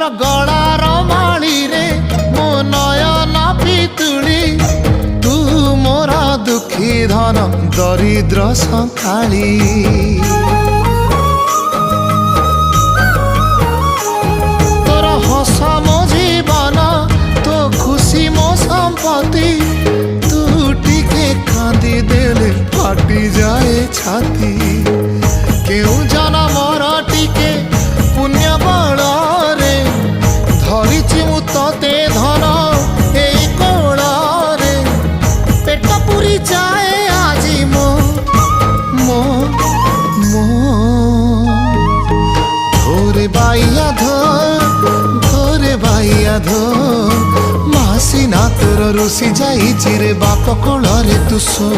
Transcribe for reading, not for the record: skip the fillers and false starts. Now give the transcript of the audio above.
तोर गलार माली रे मो नयन पितुली तू मोर दुखी धन दरिद्र संकाली तोर हस मो जीवन तो खुशी मो संपत्ति तू टिके कांदी देले फाटी जाए छाती केउ जनमर टिके पुण्य बल रे धरिछि मु तते धन एई कोल रे पेट पुरी जाए आजी मो मो मो धोरे बाइया धोरे बाइया धो मासी ना तोर रुसी जाई चिरे बाप कोल रे तू सो।